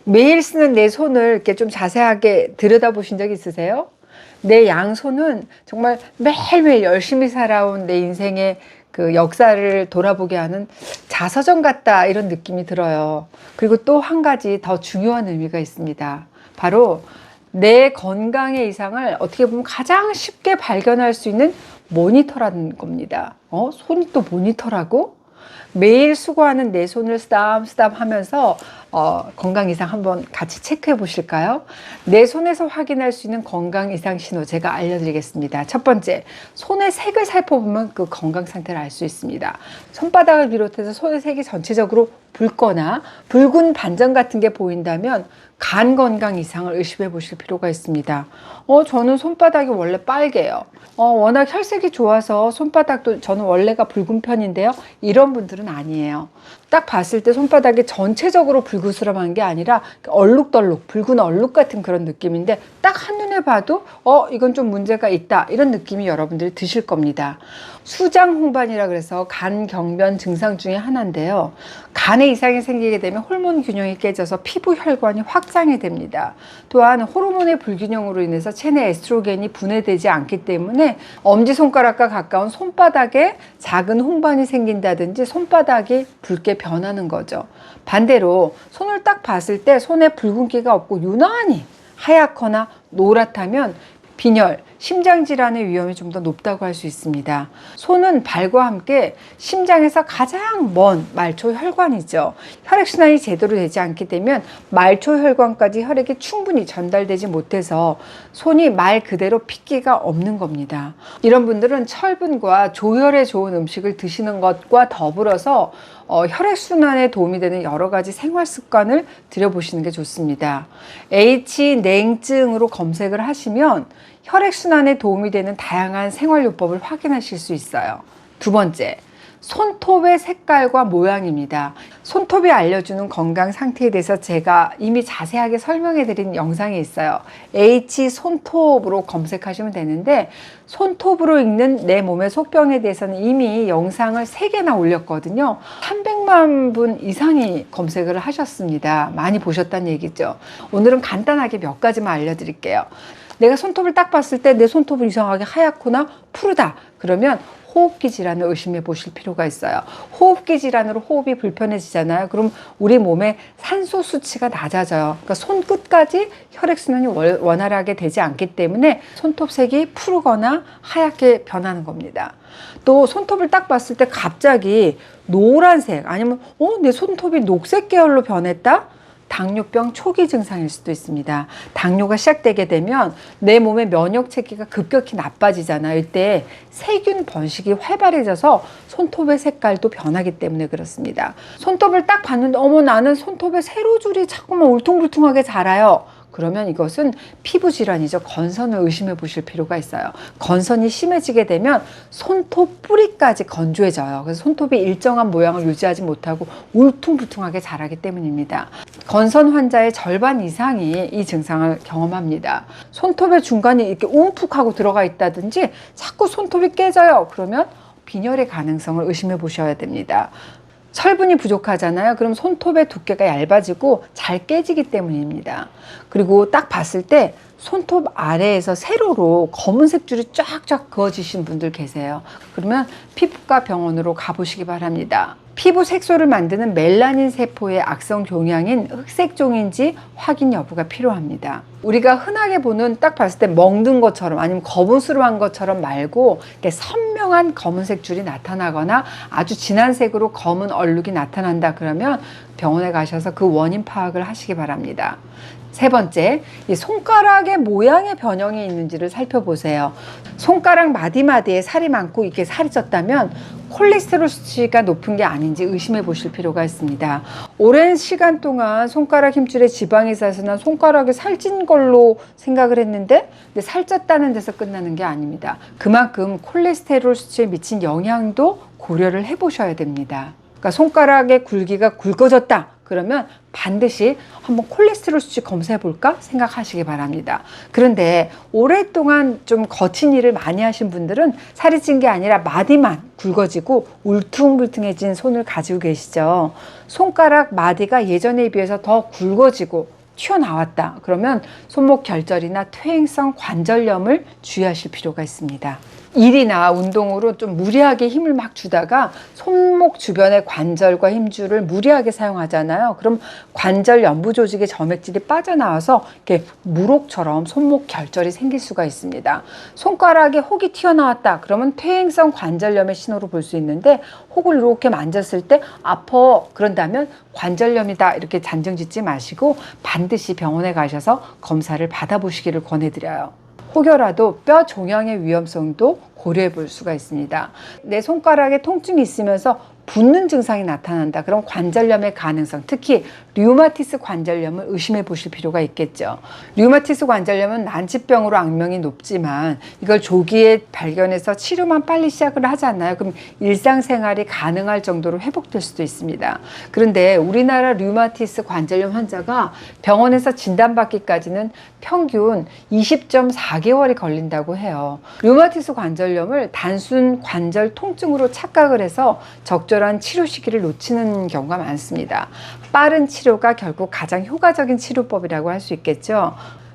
매일 쓰는 내 손을 이렇게 좀 자세하게 들여다보신 적 있으세요? 내 양손은 정말 매일매일 열심히 살아온 내 인생의 그 역사를 돌아보게 하는 자서전 같다, 이런 느낌이 들어요. 그리고 또 한 가지 더 중요한 의미가 있습니다. 바로 내 건강의 이상을 어떻게 보면 가장 쉽게 발견할 수 있는 모니터라는 겁니다. 손이 또 모니터라고? 매일 수고하는 내 손을 쓰담쓰담 하면서 건강 이상 한번 같이 체크해 보실까요? 내 손에서 확인할 수 있는 건강 이상 신호 제가 알려드리겠습니다. 첫 번째, 손의 색을 살펴보면 그 건강 상태를 알 수 있습니다. 손바닥을 비롯해서 손의 색이 전체적으로 붉거나 붉은 반점 같은 게 보인다면 간 건강 이상을 의심해 보실 필요가 있습니다. 저는 손바닥이 원래 빨개요. 워낙 혈색이 좋아서 손바닥도 저는 원래가 붉은 편인데요. 이런 분들은 아니에요. 딱 봤을 때 손바닥이 전체적으로 불그스름한 게 아니라 얼룩덜룩, 붉은 얼룩 같은 그런 느낌인데 딱 한눈에 봐도 이건 좀 문제가 있다, 이런 느낌이 여러분들이 드실 겁니다. 수장홍반이라 그래서 간 경변 증상 중에 하나인데요. 간에 이상이 생기게 되면 호르몬 균형이 깨져서 피부 혈관이 확장이 됩니다. 또한 호르몬의 불균형으로 인해서 체내 에스트로겐이 분해되지 않기 때문에 엄지손가락과 가까운 손바닥에 작은 홍반이 생긴다든지 손바닥이 붉게 변하는 거죠. 반대로 손을 딱 봤을 때 손에 붉은기가 없고 유난히 하얗거나 노랗다면 빈혈, 심장질환의 위험이 좀 더 높다고 할 수 있습니다. 손은 발과 함께 심장에서 가장 먼 말초 혈관이죠. 혈액순환이 제대로 되지 않게 되면 말초 혈관까지 혈액이 충분히 전달되지 못해서 손이 말 그대로 핏기가 없는 겁니다. 이런 분들은 철분과 조혈에 좋은 음식을 드시는 것과 더불어서 혈액순환에 도움이 되는 여러 가지 생활 습관을 들여보시는 게 좋습니다. H냉증으로 검색을 하시면 혈액순환에 도움이 되는 다양한 생활요법을 확인하실 수 있어요. 두 번째, 손톱의 색깔과 모양입니다. 손톱이 알려주는 건강 상태에 대해서 제가 이미 자세하게 설명해 드린 영상이 있어요. H 손톱으로 검색하시면 되는데, 손톱으로 읽는 내 몸의 속병에 대해서는 이미 영상을 3개나 올렸거든요. 300만 분 이상이 검색을 하셨습니다. 많이 보셨다는 얘기죠. 오늘은 간단하게 몇 가지만 알려드릴게요. 내가 손톱을 딱 봤을 때 내 손톱은 이상하게 하얗거나 푸르다, 그러면 호흡기 질환을 의심해 보실 필요가 있어요. 호흡기 질환으로 호흡이 불편해지잖아요. 그럼 우리 몸에 산소 수치가 낮아져요. 그러니까 손끝까지 혈액순환이 원활하게 되지 않기 때문에 손톱색이 푸르거나 하얗게 변하는 겁니다. 또 손톱을 딱 봤을 때 갑자기 노란색, 아니면 내 손톱이 녹색 계열로 변했다? 당뇨병 초기 증상일 수도 있습니다. 당뇨가 시작되게 되면 내 몸의 면역 체계가 급격히 나빠지잖아요. 이때 세균 번식이 활발해져서 손톱의 색깔도 변하기 때문에 그렇습니다. 손톱을 딱 봤는데 나는 손톱에 세로줄이 자꾸만 울퉁불퉁하게 자라요. 그러면 이것은 피부 질환이죠. 건선을 의심해 보실 필요가 있어요. 건선이 심해지게 되면 손톱 뿌리까지 건조해져요. 그래서 손톱이 일정한 모양을 유지하지 못하고 울퉁불퉁하게 자라기 때문입니다. 건선 환자의 절반 이상이 이 증상을 경험합니다. 손톱의 중간에 이렇게 움푹하고 들어가 있다든지 자꾸 손톱이 깨져요. 그러면 빈혈의 가능성을 의심해 보셔야 됩니다. 철분이 부족하잖아요. 그럼 손톱의 두께가 얇아지고 잘 깨지기 때문입니다. 그리고 딱 봤을 때 손톱 아래에서 세로로 검은색 줄이 쫙쫙 그어지신 분들 계세요. 그러면 피부과 병원으로 가보시기 바랍니다. 피부 색소를 만드는 멜라닌 세포의 악성 종양인 흑색종인지 확인 여부가 필요합니다. 우리가 흔하게 보는 딱 봤을 때 멍든 것처럼 아니면 거부스름한 것처럼 말고 이렇게 선명한 검은색 줄이 나타나거나 아주 진한 색으로 검은 얼룩이 나타난다, 그러면 병원에 가셔서 그 원인 파악을 하시기 바랍니다. 세 번째, 이 손가락의 모양의 변형이 있는지를 살펴보세요. 손가락 마디마디에 살이 많고 이렇게 살이 쪘다면 콜레스테롤 수치가 높은 게 아닌지 의심해 보실 필요가 있습니다. 오랜 시간 동안 손가락 힘줄에 지방이 쌓여서 난 손가락에 살찐 걸로 생각을 했는데 살쪘다는 데서 끝나는 게 아닙니다. 그만큼 콜레스테롤 수치에 미친 영향도 고려를 해 보셔야 됩니다. 그러니까 손가락의 굵기가 굵어졌다, 그러면 반드시 한번 콜레스테롤 수치 검사해 볼까 생각하시기 바랍니다. 그런데 오랫동안 좀 거친 일을 많이 하신 분들은 살이 찐 게 아니라 마디만 굵어지고 울퉁불퉁해진 손을 가지고 계시죠. 손가락 마디가 예전에 비해서 더 굵어지고 튀어나왔다. 그러면 손목 결절이나 퇴행성 관절염을 주의하실 필요가 있습니다. 일이나 운동으로 좀 무리하게 힘을 막 주다가 손목 주변의 관절과 힘줄을 무리하게 사용하잖아요. 그럼 관절 연부 조직의 점액질이 빠져나와서 이렇게 물혹처럼 손목 결절이 생길 수가 있습니다. 손가락에 혹이 튀어나왔다. 그러면 퇴행성 관절염의 신호로 볼 수 있는데 혹을 이렇게 만졌을 때 아파 그런다면 관절염이다 이렇게 단정 짓지 마시고 반드시 병원에 가셔서 검사를 받아보시기를 권해드려요. 혹여라도 뼈 종양의 위험성도 고려해 볼 수가 있습니다. 내 손가락에 통증이 있으면서 붓는 증상이 나타난다. 그럼 관절염의 가능성, 특히 류마티스 관절염을 의심해 보실 필요가 있겠죠. 류마티스 관절염은 난치병으로 악명이 높지만 이걸 조기에 발견해서 치료만 빨리 시작을 하지 않나요? 그럼 일상생활이 가능할 정도로 회복될 수도 있습니다. 그런데 우리나라 류마티스 관절염 환자가 병원에서 진단받기까지는 평균 20.4개월이 걸린다고 해요. 류마티스 관절염을 단순 관절 통증으로 착각을 해서 적절한 치료 시기를 놓치는 경우가 많습니다. 빠른 치료가 결국 가장 효과적인 치료법이라고 할 수 있겠죠.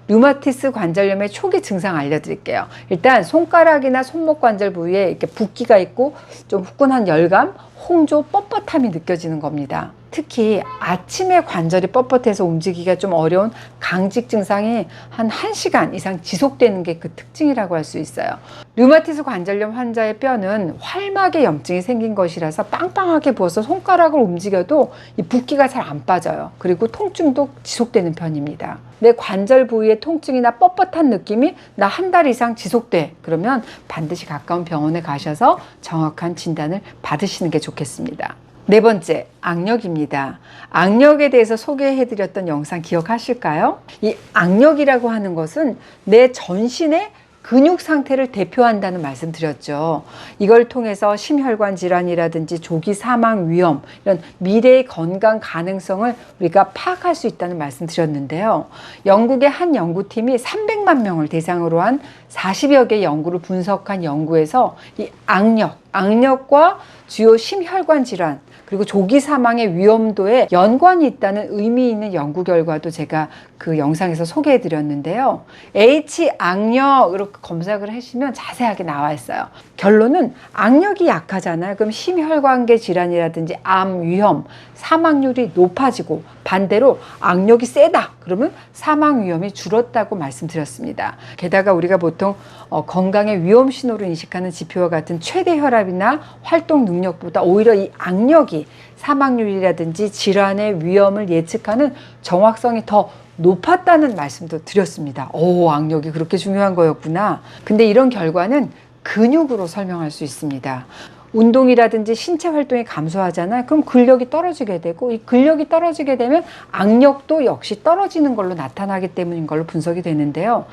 류마티스 관절염의 초기 증상 알려드릴게요. 일단 손가락이나 손목 관절 부위에 이렇게 붓기가 있고 좀 후끈한 열감, 홍조, 뻣뻣함이 느껴지는 겁니다. 특히 아침에 관절이 뻣뻣해서 움직이기가 좀 어려운 강직 증상이 한 1시간 이상 지속되는 게 그 특징이라고 할 수 있어요. 류마티스 관절염 환자의 뼈는 활막에 염증이 생긴 것이라서 빵빵하게 부어서 손가락을 움직여도 이 붓기가 잘 안 빠져요. 그리고 통증도 지속되는 편입니다. 내 관절 부위의 통증이나 뻣뻣한 느낌이 나 한 달 이상 지속돼. 그러면 반드시 가까운 병원에 가셔서 정확한 진단을 받으시는 게 좋겠습니다. 네 번째, 악력입니다. 악력에 대해서 소개해드렸던 영상 기억하실까요? 이 악력이라고 하는 것은 내 전신의 근육 상태를 대표한다는 말씀 드렸죠. 이걸 통해서 심혈관 질환이라든지 조기 사망 위험, 이런 미래의 건강 가능성을 우리가 파악할 수 있다는 말씀 드렸는데요. 영국의 한 연구팀이 300만 명을 대상으로 한 40여 개 연구를 분석한 연구에서 이 악력과 주요 심혈관 질환, 그리고 조기 사망의 위험도에 연관이 있다는 의미 있는 연구 결과도 제가 그 영상에서 소개해 드렸는데요. H악력으로 검색을 하시면 자세하게 나와 있어요. 결론은 악력이 약하잖아요. 그럼 심혈관계 질환이라든지 암 위험, 사망률이 높아지고 반대로 악력이 세다. 그러면 사망 위험이 줄었다고 말씀드렸습니다. 게다가 우리가 보통 건강의 위험 신호로 인식하는 지표와 같은 최대 혈압이나 활동 능력보다 오히려 이 악력이 사망률이라든지 질환의 위험을 예측하는 정확성이 더 높았다는 말씀도 드렸습니다. 오, 악력이 그렇게 중요한 거였구나. 근데 이런 결과는 근육으로 설명할 수 있습니다. 운동이라든지 신체 활동이 감소하잖아요. 그럼 근력이 떨어지게 되고 이 근력이 떨어지게 되면 악력도 역시 떨어지는 걸로 나타나기 때문인 걸로 분석이 되는데요.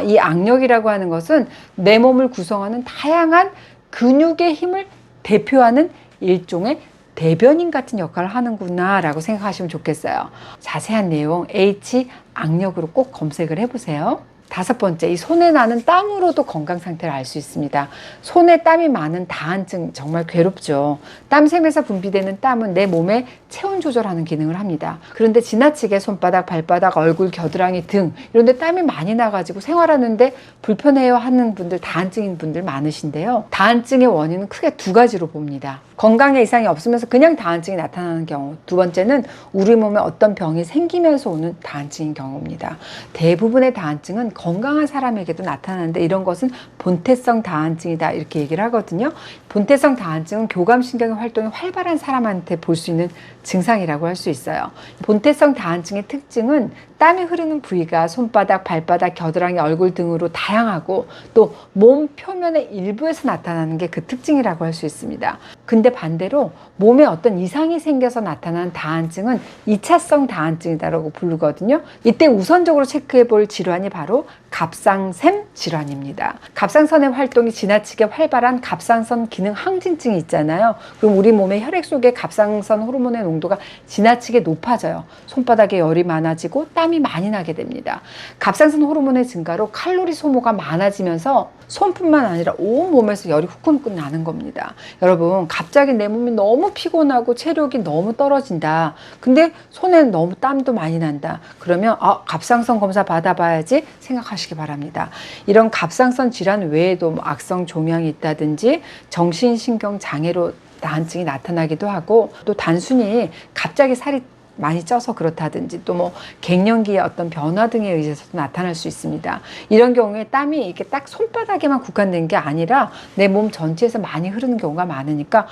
이 악력이라고 하는 것은 내 몸을 구성하는 다양한 근육의 힘을 대표하는 일종의 대변인 같은 역할을 하는구나 라고 생각하시면 좋겠어요. 자세한 내용 H악력으로 꼭 검색을 해보세요. 다섯 번째, 이 손에 나는 땀으로도 건강 상태를 알 수 있습니다. 손에 땀이 많은 다한증 정말 괴롭죠. 땀샘에서 분비되는 땀은 내 몸의 체온 조절하는 기능을 합니다. 그런데 지나치게 손바닥, 발바닥, 얼굴, 겨드랑이 등 이런 데 땀이 많이 나가지고 생활하는데 불편해요 하는 분들, 다한증인 분들 많으신데요. 다한증의 원인은 크게 두 가지로 봅니다. 건강에 이상이 없으면서 그냥 다한증이 나타나는 경우, 두 번째는 우리 몸에 어떤 병이 생기면서 오는 다한증인 경우입니다. 대부분의 다한증은 건강한 사람에게도 나타나는데 이런 것은 본태성 다한증이다 이렇게 얘기를 하거든요. 본태성 다한증은 교감신경의 활동이 활발한 사람한테 볼 수 있는 증상이라고 할 수 있어요. 본태성 다한증의 특징은 땀이 흐르는 부위가 손바닥, 발바닥, 겨드랑이, 얼굴 등으로 다양하고 또 몸 표면의 일부에서 나타나는 게 그 특징이라고 할 수 있습니다. 근데 반대로 몸에 어떤 이상이 생겨서 나타나는 다한증은 2차성 다한증이라고 부르거든요. 이때 우선적으로 체크해 볼 질환이 바로 갑상샘 질환입니다. 갑상선의 활동이 지나치게 활발한 갑상선 기능 항진증이 있잖아요. 그럼 우리 몸의 혈액 속의 갑상선 호르몬의 농도가 지나치게 높아져요. 손바닥에 열이 많아지고 땀이 땀이 많이 나게 됩니다. 갑상선 호르몬의 증가로 칼로리 소모가 많아지면서 손뿐만 아니라 온 몸에서 열이 후끈후끈 나는 겁니다. 여러분, 갑자기 내 몸이 너무 피곤하고 체력이 너무 떨어진다. 근데 손에는 너무 땀도 많이 난다. 그러면 갑상선 검사 받아봐야지 생각하시기 바랍니다. 이런 갑상선 질환 외에도 뭐 악성 종양이 있다든지 정신신경 장애로 다한증이 나타나기도 하고, 또 단순히 갑자기 살이 많이 쪄서 그렇다든지 또 뭐 갱년기의 어떤 변화 등에 의해서도 나타날 수 있습니다. 이런 경우에 땀이 이렇게 딱 손바닥에만 국한된 게 아니라 내 몸 전체에서 많이 흐르는 경우가 많으니까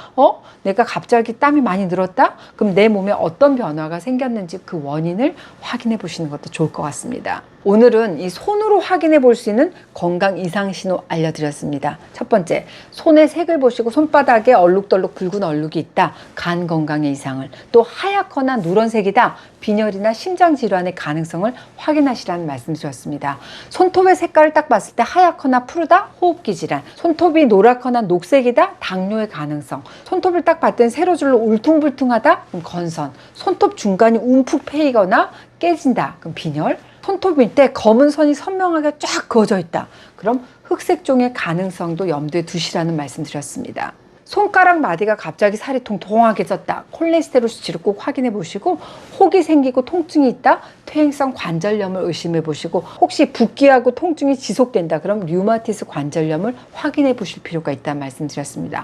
내가 갑자기 땀이 많이 늘었다? 그럼 내 몸에 어떤 변화가 생겼는지 그 원인을 확인해 보시는 것도 좋을 것 같습니다. 오늘은 이 손으로 확인해 볼 수 있는 건강 이상 신호 알려드렸습니다. 첫 번째, 손의 색을 보시고 손바닥에 얼룩덜룩 붉은 얼룩이 있다. 간 건강의 이상을. 또 하얗거나 누런색이다. 빈혈이나 심장 질환의 가능성을 확인하시라는 말씀 드렸습니다. 손톱의 색깔을 딱 봤을 때 하얗거나 푸르다. 호흡기 질환. 손톱이 노랗거나 녹색이다. 당뇨의 가능성. 손톱을 딱 봤더니 세로줄로 울퉁불퉁하다. 그럼 건선. 손톱 중간이 움푹 패이거나 깨진다. 그럼 빈혈. 손톱 밑에 검은 선이 선명하게 쫙 그어져 있다. 그럼 흑색종의 가능성도 염두에 두시라는 말씀 드렸습니다. 손가락 마디가 갑자기 살이 통통하게 쪘다. 콜레스테롤 수치를 꼭 확인해 보시고, 혹이 생기고 통증이 있다. 퇴행성 관절염을 의심해 보시고, 혹시 붓기하고 통증이 지속된다. 그럼 류마티스 관절염을 확인해 보실 필요가 있다는 말씀 드렸습니다.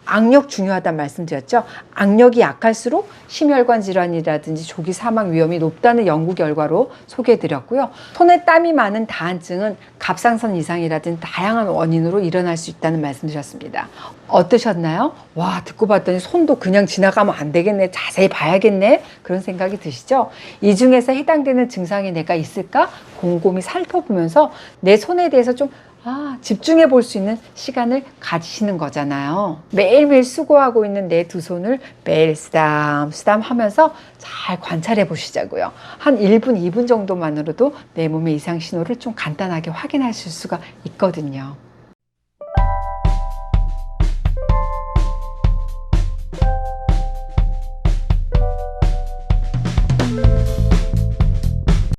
악력 중요하다는 말씀드렸죠. 악력이 약할수록 심혈관 질환이라든지 조기 사망 위험이 높다는 연구 결과로 소개해드렸고요. 손에 땀이 많은 다한증은 갑상선 이상이라든지 다양한 원인으로 일어날 수 있다는 말씀드렸습니다. 어떠셨나요? 와, 듣고 봤더니 손도 그냥 지나가면 안 되겠네, 자세히 봐야겠네, 그런 생각이 드시죠? 이 중에서 해당되는 증상이 내가 있을까 곰곰이 살펴보면서 내 손에 대해서 좀 집중해 볼 수 있는 시간을 가지시는 거잖아요. 매일매일 수고하고 있는 내 두 손을 매일 쓰담쓰담 하면서 잘 관찰해 보시자고요. 한 1분, 2분 정도만으로도 내 몸의 이상 신호를 좀 간단하게 확인하실 수가 있거든요.